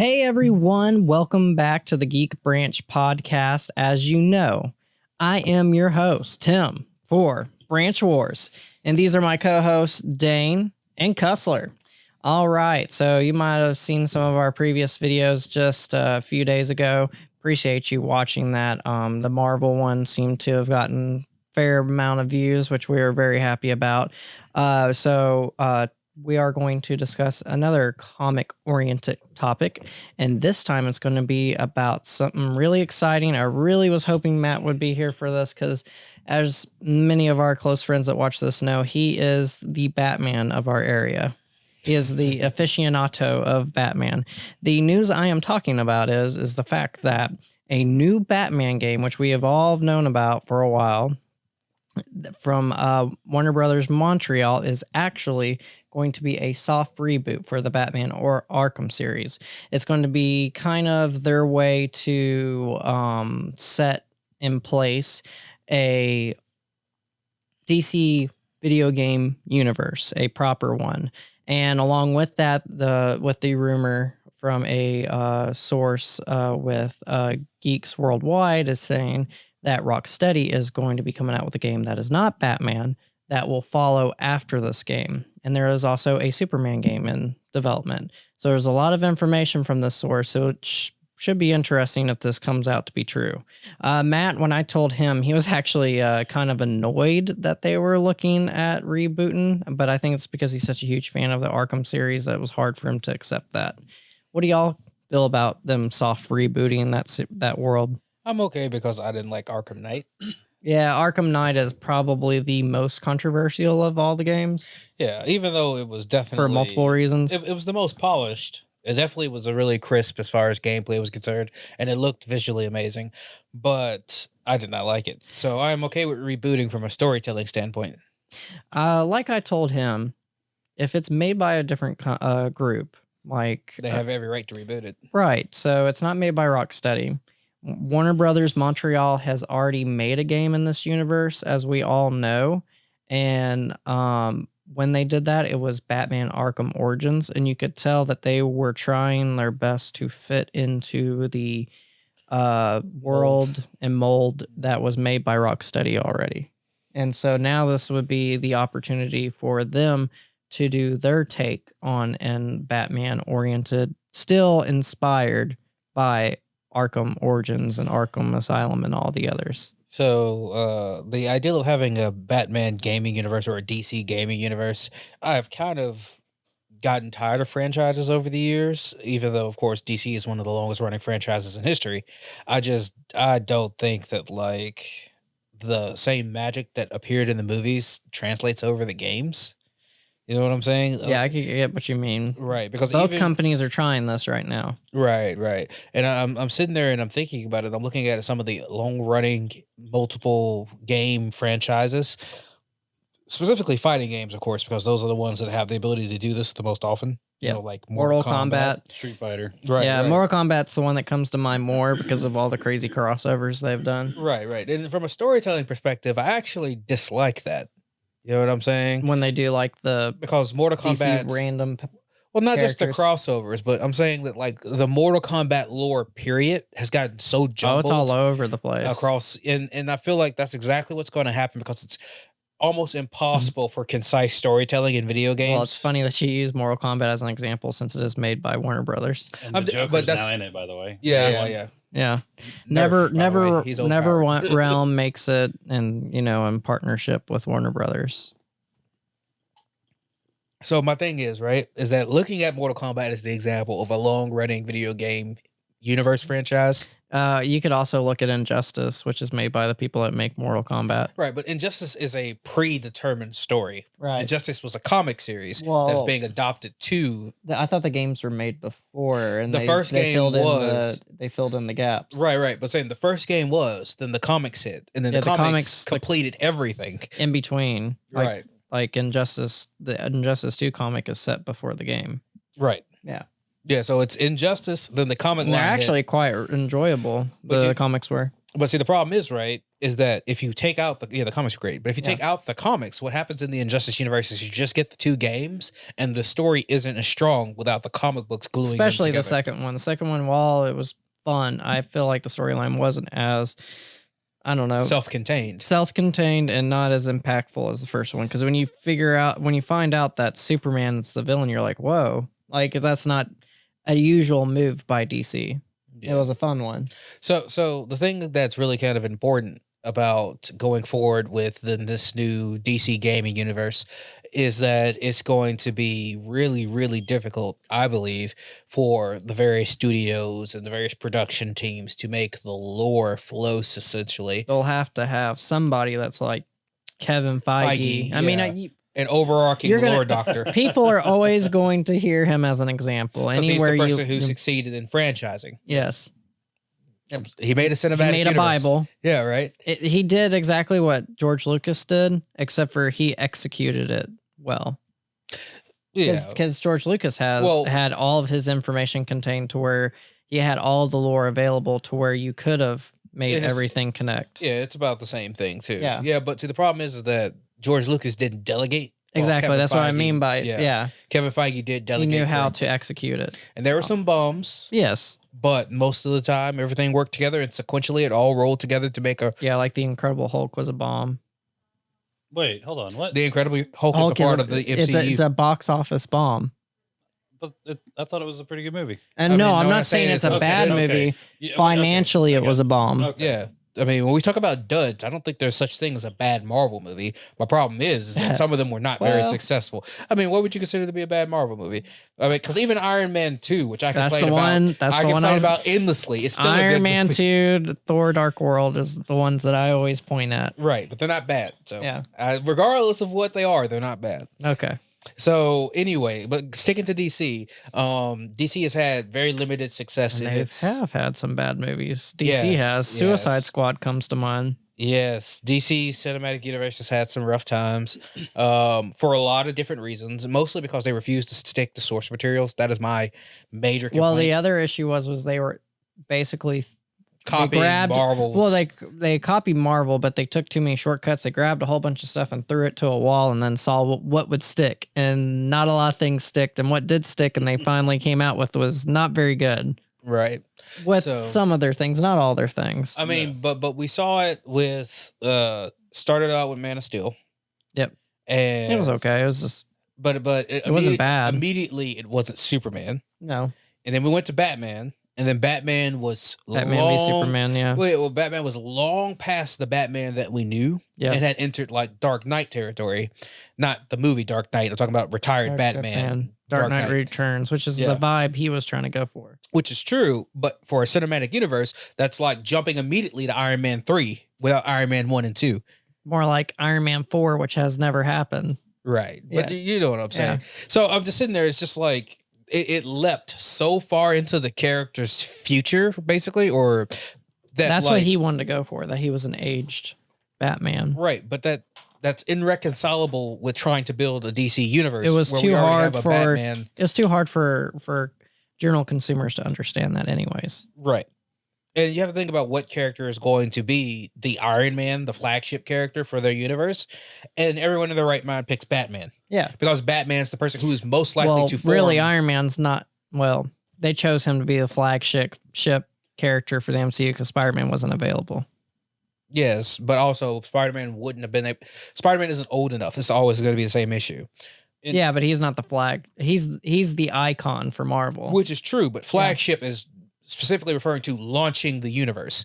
Hey everyone, welcome back to the Geek Branch podcast. As you know, I am your host, Tim, for Branch Wars, and these are my co-hosts, Dane and Cussler. All right, so you might have seen some of our previous videos just a few days ago. Appreciate you watching that. The Marvel one seemed to have gotten fair amount of views, which we are very happy about. We are going to discuss another comic-oriented topic, and this time it's going to be about something really exciting. I really was hoping Matt would be here for this because, as many of our close friends that watch this know, he is the Batman of our area. He is the aficionado of Batman. The news I am talking about is the fact that a new Batman game, which we have all known about for a while, from Warner Brothers Montreal, is actually going to be a soft reboot for the Batman or Arkham series. It's going to be kind of their way to set in place a DC video game universe, a proper one. And along with that, the rumor from a source with Geeks Worldwide is saying that Rocksteady is going to be coming out with a game that is not Batman that will follow after this game. And there is also a Superman game in development. So there's a lot of information from this source. So it should be interesting if this comes out to be true. Matt, when I told him, he was actually kind of annoyed that they were looking at rebooting. But I think it's because he's such a huge fan of the Arkham series that it was hard for him to accept that. What do y'all feel about them soft rebooting that world? I'm okay because I didn't like Arkham Knight. Yeah, Arkham Knight is probably the most controversial of all the games. Yeah, even though it was definitely... For multiple reasons. It was the most polished. It definitely was a really crisp as far as gameplay was concerned, and it looked visually amazing, but I did not like it. So I'm okay with rebooting from a storytelling standpoint. Like I told him, if it's made by a different group, like... They have every right to reboot it. Right, so it's not made by Rocksteady. Warner Brothers Montreal has already made a game in this universe, as we all know. And when they did that, it was Batman Arkham Origins. And you could tell that they were trying their best to fit into the world and mold that was made by Rocksteady already. And so now this would be the opportunity for them to do their take on an Batman-oriented, still inspired by Arkham Origins and Arkham Asylum and all the others. So the idea of having a Batman gaming universe or a DC gaming universe, I've kind of gotten tired of franchises over the years, even though, of course, DC is one of the longest running franchises in history. I don't think that like the same magic that appeared in the movies translates over the games. You know what I'm saying? Yeah, I can get what you mean. Right, because both companies are trying this right now. Right. And I'm sitting there and I'm thinking about it. I'm looking at some of the long-running multiple game franchises, specifically fighting games, of course, because those are the ones that have the ability to do this the most often. Yeah, you know, like Mortal Kombat, Street Fighter. Right. Yeah, right. Mortal Kombat's the one that comes to mind more because of all the crazy crossovers they've done. Right. And from a storytelling perspective, I actually dislike that. You know what I'm saying? When they do like because Mortal Kombat random well, not characters. just the crossovers, but I'm saying that like the Mortal Kombat lore period has gotten so jumbled. Oh, it's all over the place across, and I feel like that's exactly what's going to happen because it's almost impossible for concise storytelling in video games. Well, it's funny that you use Mortal Kombat as an example since it is made by Warner Brothers. And the Joker's now in it, by the way. Yeah. Never Realm makes it, and in partnership with Warner Brothers. So my thing is that looking at Mortal Kombat as the example of a long-running video game universe franchise. You could also look at Injustice, which is made by the people that make Mortal Kombat. Right, but Injustice is a predetermined story. Right. Injustice was a comic series that's being adopted to... I thought the games were made before, and the first game was... They filled in the gaps. Right, but saying the first game was, then the comics hit, and then the comics completed everything. In between. Right. Like Injustice, the Injustice 2 comic is set before the game. Right. Yeah. Yeah, so it's Injustice, then the comic line they're actually quite enjoyable, the comics were. But see, the problem is that if you take out the comics are great, but if you take out the comics, what happens in the Injustice universe is you just get the 2 games, and the story isn't as strong without the comic books gluing them Especially together. the second one. The second one, while it was fun, I feel like the storyline wasn't as, I don't know, self-contained and not as impactful as the first one. Because when you find out that Superman's the villain, you're like, whoa, like that's not a usual move by DC. Yeah. It was a fun one. So the thing that's really kind of important about going forward with this new DC gaming universe is that it's going to be really, really difficult, I believe, for the various studios and the various production teams to make the lore flow essentially. They'll have to have somebody that's like Kevin Feige. I mean, an overarching lore doctor. People are always going to hear him as an example. Anywhere he's the person who succeeded in franchising. Yes. He made a cinematic He made a Bible. Yeah, right? He did exactly what George Lucas did, except for he executed it well. Yeah. Because George Lucas had all of his information contained to where he had all the lore available to where you could have made everything connect. Yeah, it's about the same thing, too. Yeah. Yeah, but see, the problem is that George Lucas didn't delegate. Exactly. That's what I mean by Kevin Feige did delegate. He knew how to execute it. And there were some bums. Yes. But most of the time, everything worked together, and sequentially it all rolled together to make a... Yeah, like the Incredible Hulk was a bomb. Wait, hold on. What? The Incredible Hulk is a part of the MCU. It's a box office bomb. But I thought it was a pretty good movie. And I'm not saying it's a bad movie. Yeah, Financially, it was a bomb. Okay. Yeah. I mean, when we talk about duds, I don't think there's such thing as a bad Marvel movie. My problem is that some of them were not very successful. I mean, what would you consider to be a bad Marvel movie? I mean, because even Iron Man 2, which I complain about endlessly, it's still Iron Man 2, Thor: Dark World is the ones that I always point at. Right, but they're not bad. So regardless of what they are, they're not bad. Okay. So anyway, but sticking to DC, DC has had very limited success. And they have had some bad movies. DC has. Suicide Squad comes to mind. Yes, DC Cinematic Universe has had some rough times for a lot of different reasons, mostly because they refused to stick to source materials. That is my major complaint. Well, the other issue was they were basically copying Marvel. Well, they copied Marvel, but they took too many shortcuts. They grabbed a whole bunch of stuff and threw it to a wall and then saw what would stick. And not a lot of things sticked. And what did stick and they finally came out with was not very good. Right. With some of their things, not all their things. I mean, but we saw it with started out with Man of Steel. Yep. And it was okay. It was just but it wasn't bad. Immediately it wasn't Superman. No. And then we went to Batman. And then Batman was Batman v Superman, yeah. Batman was long past the Batman that we knew and had entered like Dark Knight territory. Not the movie Dark Knight. I'm talking about retired Batman. Dark Knight Returns, which is the vibe he was trying to go for. Which is true, but for a cinematic universe, that's like jumping immediately to Iron Man 3 without Iron Man 1 and 2. More like Iron Man 4, which has never happened. Right. But you know what I'm saying. So I'm just sitting there, it's just like, it leapt so far into the character's future, basically, or that's what he wanted to go for, that he was an aged Batman. Right, but that's irreconcilable with trying to build a DC universe. It was too hard for Batman. It was too hard for general consumers to understand that anyways. Right. And you have to think about what character is going to be the Iron Man, the flagship character for their universe. And everyone in their right mind picks Batman. Yeah. Because Batman's the person who is most likely to form. Really, Iron Man's not, they chose him to be the flagship character for the MCU because Spider-Man wasn't available. Yes, but also Spider-Man wouldn't have been. Spider-Man isn't old enough. It's always going to be the same issue. Yeah, but he's not the flag. He's the icon for Marvel. Which is true, but flagship is specifically referring to launching the universe.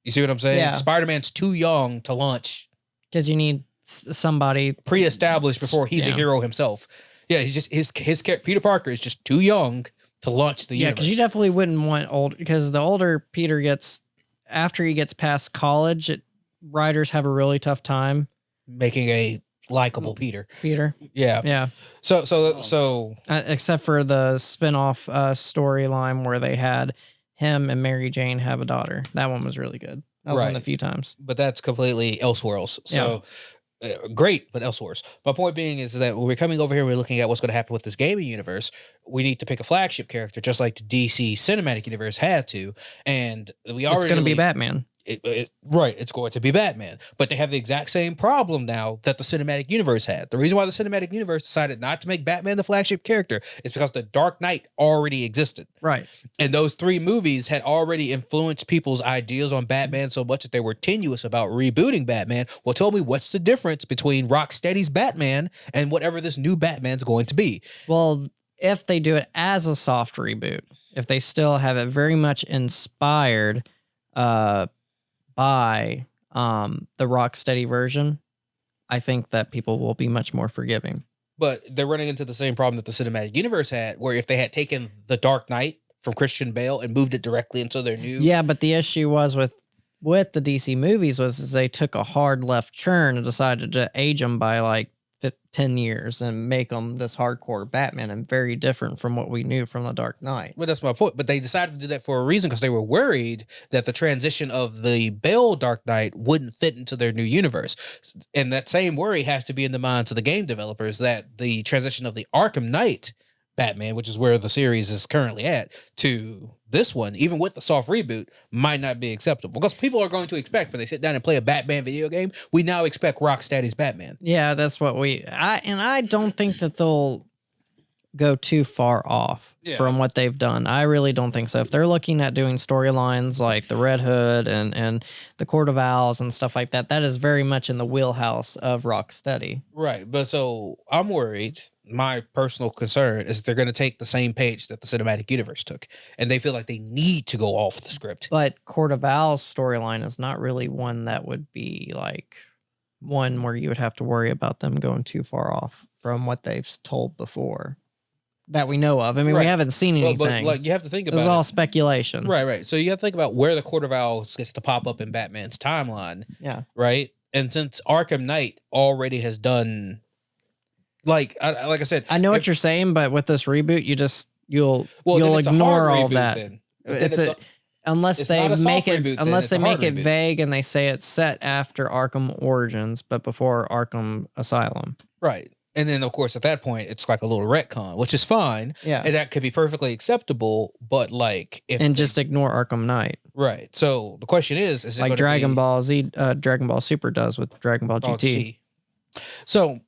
You see what I'm saying? Yeah. Spider-Man's too young to launch. Because you need somebody pre-established before he's a hero himself. Yeah, he's just his Peter Parker is just too young to launch the universe. Yeah, because you definitely wouldn't want old, because the older Peter gets, after he gets past college, writers have a really tough time making a likable Peter. Yeah. Yeah. So except for the spin-off storyline where they had him and Mary Jane have a daughter. That one was really good. That was one of the few times. But that's completely Elseworlds. So great, but Elseworlds. My point being is that when we're coming over here, we're looking at what's going to happen with this gaming universe. We need to pick a flagship character, just like the DC Cinematic Universe had to. And we already. It's going to be Batman. Right, it's going to be Batman. But they have the exact same problem now that the cinematic universe had. The reason why the cinematic universe decided not to make Batman the flagship character is because the Dark Knight already existed. Right. And those 3 movies had already influenced people's ideas on Batman so much that they were tenuous about rebooting Batman. Well, tell me, what's the difference between Rocksteady's Batman and whatever this new Batman's going to be? Well, if they do it as a soft reboot, if they still have it very much inspired by the Rocksteady version, I think that people will be much more forgiving. But they're running into the same problem that the cinematic universe had, where if they had taken the Dark Knight from Christian Bale and moved it directly into their new... Yeah, but the issue was with the DC movies was they took a hard left turn and decided to age them by like 10 years and make them this hardcore Batman and very different from what we knew from the Dark Knight. Well, that's my point. But they decided to do that for a reason, because they were worried that the transition of the Bale Dark Knight wouldn't fit into their new universe. And that same worry has to be in the minds of the game developers, that the transition of the Arkham Knight Batman, which is where the series is currently at, to this one, even with the soft reboot, might not be acceptable. Because people are going to expect, when they sit down and play a Batman video game, we now expect Rocksteady's Batman. Yeah, that's what I don't think that they'll go too far off from what they've done. I really don't think so. If they're looking at doing storylines like the Red Hood and the Court of Owls and stuff like that, that is very much in the wheelhouse of Rocksteady. Right. But so I'm worried. My personal concern is that they're going to take the same page that the cinematic universe took, and they feel like they need to go off the script. But Court of Owls storyline is not really one that would be like one where you would have to worry about them going too far off from what they've told before that we know of. I mean, we haven't seen anything. But like, you have to think about this is all speculation. Right. So you have to think about where the Court of Owls gets to pop up in Batman's timeline. Yeah. Right. And since Arkham Knight already has done, like I said, I know what you're saying, but with this reboot, you'll ignore all that. Unless they make it vague and they say it's set after Arkham Origins, but before Arkham Asylum. Right. And then, of course, at that point, it's like a little retcon, which is fine. Yeah. And that could be perfectly acceptable, but like... just ignore Arkham Knight. Right. So the question is it like Dragon Ball Z, Dragon Ball Super does with Dragon Ball GT. So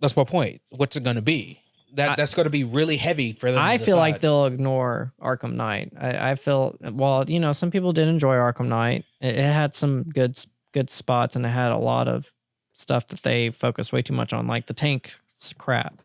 that's my point. What's it going to be? That's going to be really heavy for them. I feel like they'll ignore Arkham Knight. I feel, well, some people did enjoy Arkham Knight. It had some good spots, and it had a lot of stuff that they focused way too much on, like the tank crap.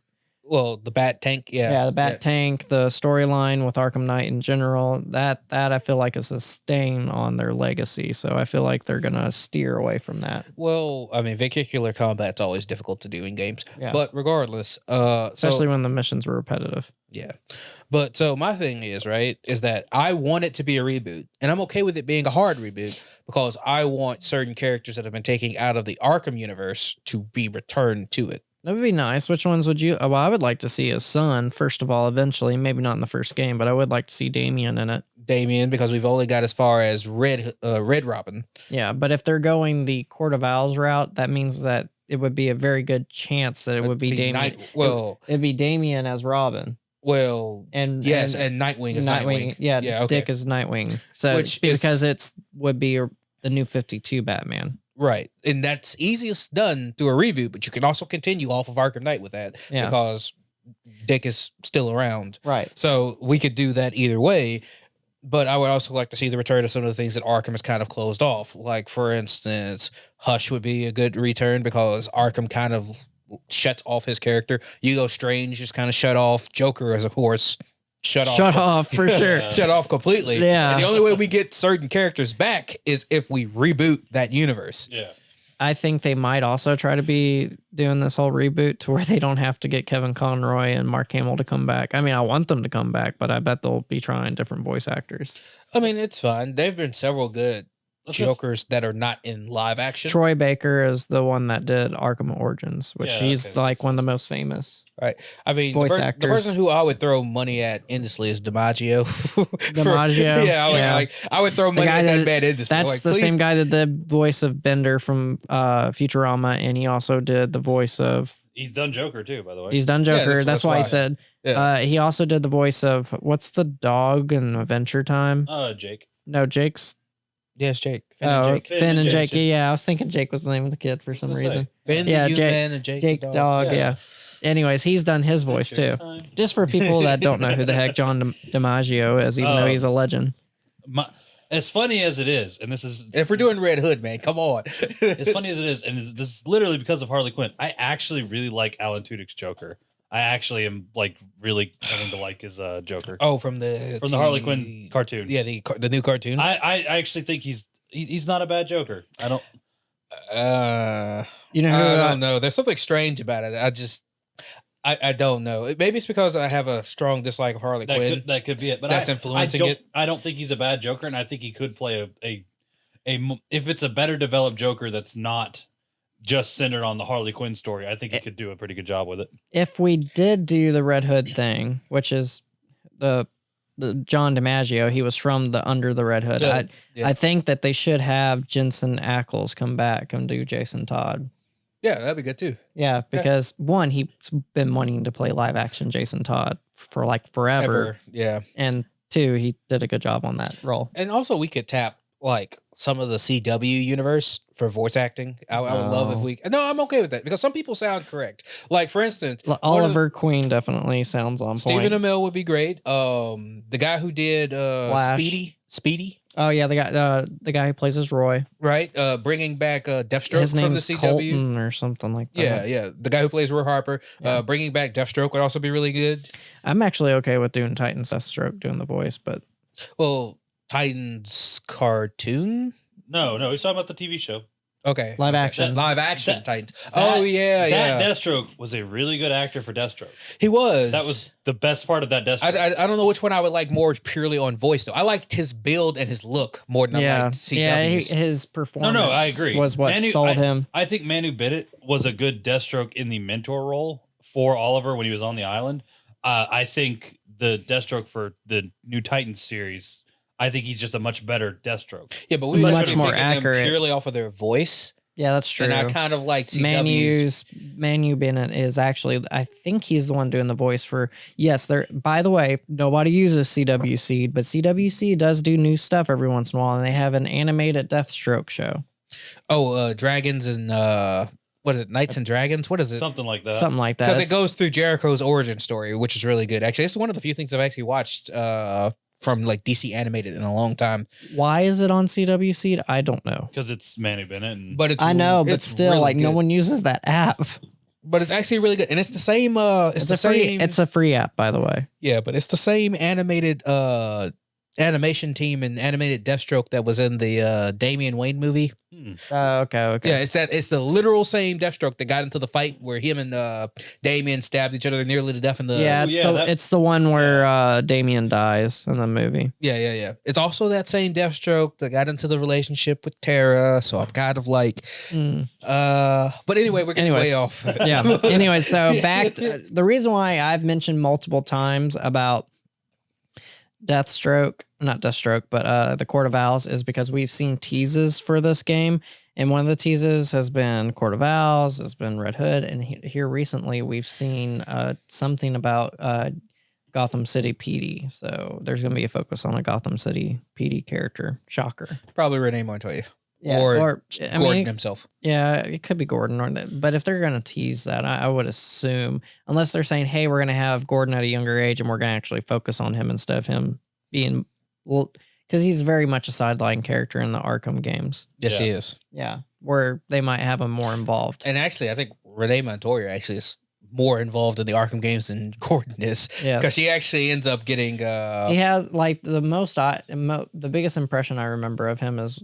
Well, the Bat Tank, the Bat Tank, the storyline with Arkham Knight in general, that I feel like is a stain on their legacy. So I feel like they're gonna steer away from that. Well, I mean, vehicular combat's always difficult to do in games, but regardless, especially when the missions were repetitive. Yeah, but so my thing is that I want it to be a reboot, and I'm okay with it being a hard reboot because I want certain characters that have been taken out of the Arkham universe to be returned to it. That would be nice. Which ones would you... Well, I would like to see his son, first of all, eventually. Maybe not in the first game, but I would like to see Damian in it. Damian, because we've only got as far as Red Robin. Yeah, but if they're going the Court of Owls route, that means that it would be a very good chance that it would be Damian. It'd be Damian as Robin. Well, and Nightwing is Nightwing. Yeah, okay. Dick is Nightwing. So because it would be the new 52 Batman. Right. And that's easiest done through a reboot, but you can also continue off of Arkham Knight with that because Dick is still around. Right. So we could do that either way. But I would also like to see the return of some of the things that Arkham has kind of closed off. Like, for instance, Hush would be a good return because Arkham kind of shuts off his character. Hugo Strange is kind of shut off. Joker is, of course, shut off for sure. Shut off completely. Yeah. And the only way we get certain characters back is if we reboot that universe. Yeah. I think they might also try to be doing this whole reboot to where they don't have to get Kevin Conroy and Mark Hamill to come back. I mean, I want them to come back, but I bet they'll be trying different voice actors. I mean, it's fine. There've been several good Jokers that are not in live action. Troy Baker is the one that did Arkham Origins, which he's like one of the most famous. Right. I mean, voice actors. The person who I would throw money at endlessly is DiMaggio. DiMaggio. I would throw money at that man endlessly. That's the same guy that did the voice of Bender from Futurama, and he also did the voice of... He's done Joker too, by the way. He's done Joker. That's why I said. Yeah. He also did the voice of... What's the dog in Adventure Time? Jake. No, Jake's... Yeah, it's Jake. Finn and Jake. Yeah, I was thinking Jake was the name of the kid for some reason. Finn Yeah, the human and Jake the Dog. Yeah. Anyways, he's done his voice too. Just for people that don't know who the heck John DiMaggio is, even though he's a legend. As funny as it is, and this is if we're doing Red Hood, man, come on. As funny as it is, and this is literally because of Harley Quinn. I actually really like Alan Tudyk's Joker. I actually am like really coming to like his Joker. Oh, from the Harley Quinn cartoon. Yeah, the new cartoon. I actually think he's not a bad Joker. I don't. You know, I don't know. There's something strange about it. I don't know. Maybe it's because I have a strong dislike of Harley Quinn. That could be it. But that's influencing it. I don't think he's a bad Joker, and I think he could play a if it's a better developed Joker that's not just centered on the Harley Quinn story. I think he could do a pretty good job with it. If we did do the Red Hood thing, which is the John DiMaggio, he was from the Under the Red Hood. I think that they should have Jensen Ackles come back and do Jason Todd. Yeah, that'd be good too. Yeah, because one, he's been wanting to play live action Jason Todd for like forever. Yeah. And two, he did a good job on that role. And also we could tap like some of the CW universe for voice acting. I would love if we. No, I'm okay with that because some people sound correct. Like for instance, Oliver Queen definitely sounds on point. Stephen Amell would be great. The guy who did Speedy. Oh yeah, the guy who plays as Roy. Right. Bringing back Deathstroke His from the name's CW Colton or something like that. Yeah. The guy who plays Roy Harper. Bringing back Deathstroke would also be really good. I'm actually okay with doing Titans Deathstroke doing the voice, but Titans cartoon. No, he's talking about the TV show. Okay. Live action Titans. That Deathstroke was a really good actor for Deathstroke. He was. That was the best part of that Deathstroke. I don't know which one I would like more purely on voice though. I liked his build and his look more than I liked CW's. Yeah, his performance. No, I agree. Was what sold him. I think Manu Bennett was a good Deathstroke in the mentor role for Oliver when he was on the island. I think the Deathstroke for the New Titans series, I think he's just a much better Deathstroke. Yeah, but we much more accurate purely off of their voice. Yeah, that's true. And I kind of like CW's. Manu Bennett is actually, I think he's the one doing the voice for. Yes, there. By the way, nobody uses CW Seed, but CW Seed does do new stuff every once in a while, and they have an animated Deathstroke show. Oh, Dragons and what is it? Knights and Dragons? What is it? Something like that. Something like that. Because it goes through Jericho's origin story, which is really good. Actually, this is one of the few things I've actually watched from like DC animated in a long time. Why is it on CW Seed? I don't know. Because it's Manu Bennett. But I know, but still, really like good. no one uses that app. But it's actually really good, and it's the same. It's a free app, by the way. Yeah, but it's the same animated animation team and animated Deathstroke that was in the Damian Wayne movie. Okay. Yeah, it's the literal same Deathstroke that got into the fight where him and Damian stabbed each other nearly to death in the. Yeah, it's the one where Damian dies in the movie. Yeah. It's also that same Deathstroke that got into the relationship with Tara. So I'm kind of like, but anyway, we're getting way off. Yeah. Anyway, so back to, the reason why I've mentioned multiple times about not Deathstroke, but the Court of Owls is because we've seen teases for this game, and one of the teases has been Court of Owls, has been Red Hood, and here recently we've seen something about Gotham City PD. So there's going to be a focus on a Gotham City PD character. Shocker. Probably Renee Montoya. Yeah, or Gordon himself. Yeah, it could be Gordon. But if they're going to tease that, I would assume, unless they're saying, hey, we're going to have Gordon at a younger age and we're going to actually focus on him instead of him being, because he's very much a sideline character in the Arkham games. Yes, he is. Yeah, where they might have him more involved. And actually, I think Renee Montoya actually is more involved in the Arkham games than Gordon is. Yeah, because he actually ends up getting. He has like the biggest impression I remember of him is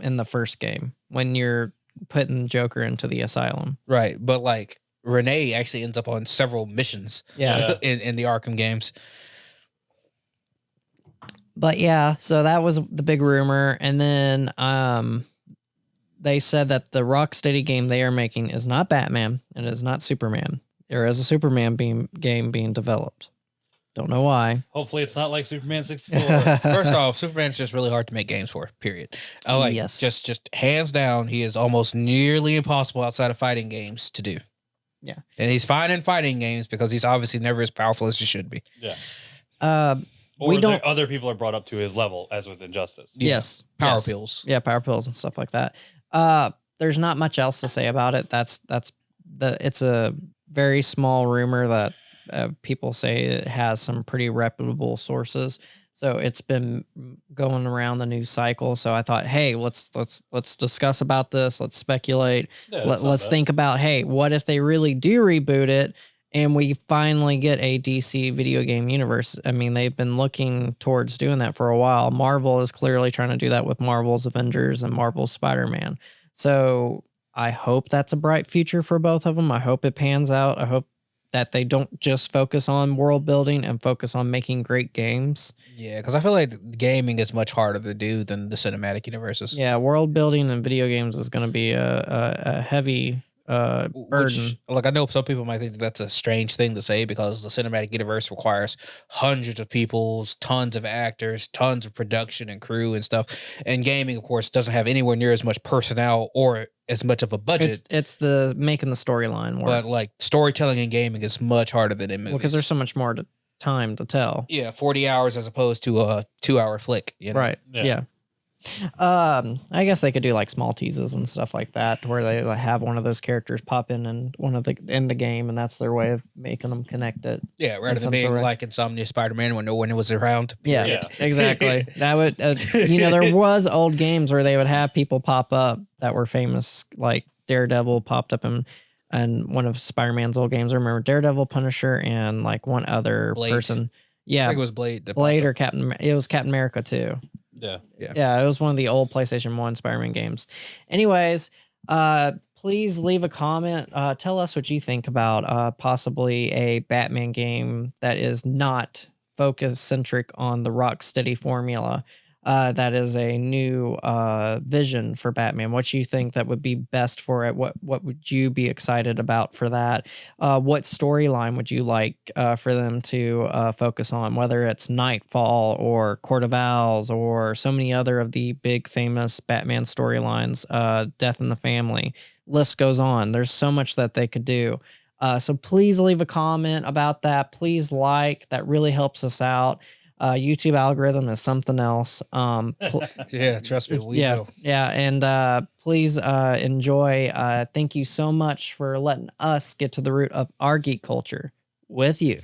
in the first game when you're putting Joker into the asylum. Right. But like Renee actually ends up on several missions in the Arkham games. But yeah, so that was the big rumor. And then they said that the Rocksteady game they are making is not Batman and it is not Superman. There is a Superman game being developed. Don't know why. Hopefully it's not like Superman 64. First off, Superman's just really hard to make games for, period. Yes. Just hands down, he is almost nearly impossible outside of fighting games to do. Yeah. And he's fine in fighting games because he's obviously never as powerful as he should be. Yeah. Or we don't. other people are brought up to his level, as with Injustice. Yeah. Yes, Power yes. pills. Yeah, power pills and stuff like that. There's not much else to say about it. It's a very small rumor that people say it has some pretty reputable sources. So it's been going around the news cycle. So I thought, hey, let's discuss about this. Let's speculate. Yeah, that's not Let's bad. think about, hey, what if they really do reboot it and we finally get a DC video game universe? I mean, they've been looking towards doing that for a while. Marvel is clearly trying to do that with Marvel's Avengers and Marvel's Spider-Man. So I hope that's a bright future for both of them. I hope it pans out. I hope that they don't just focus on world building and focus on making great games. Yeah, because I feel like gaming is much harder to do than the cinematic universes. Yeah, world building in video games is going to be a heavy burden. Which, like, I know some people might think that that's a strange thing to say because the cinematic universe requires hundreds of people, tons of actors, tons of production and crew and stuff. And gaming, of course, doesn't have anywhere near as much personnel or as much of a budget. It's the making the storyline work. But like storytelling in gaming is much harder than in movies. Because there's so much more time to tell. Yeah, 40 hours as opposed to a 2-hour flick. You know? Right. Yeah. I guess they could do like small teases and stuff like that, where they like, have one of those characters pop in and in the game, and that's their way of making them connect it. Yeah, rather than being like Insomnia Spider-Man when no one was around. Yeah, exactly. That would, there was old games where they would have people pop up that were famous, like Daredevil popped up in one of Spider-Man's old games. I remember Daredevil, Punisher, and like one other person. Yeah, I think it was Blade. Blade or Captain. It was Captain America too. Yeah, it was one of the old PlayStation 1 Spider-Man games. Anyways, please leave a comment. Tell us what you think about possibly a Batman game that is not focus-centric on the Rocksteady formula. That is a new vision for Batman. What you think that would be best for it? What would you be excited about for that? What storyline would you like for them to focus on? Whether it's Nightfall or Court of Owls or so many other of the big famous Batman storylines, Death in the Family. List goes on. There's so much that they could do. So please leave a comment about that. Please like. That really helps us out. YouTube algorithm is something else. Yeah, trust me, we know. Yeah, and please enjoy. Thank you so much for letting us get to the root of our geek culture with you.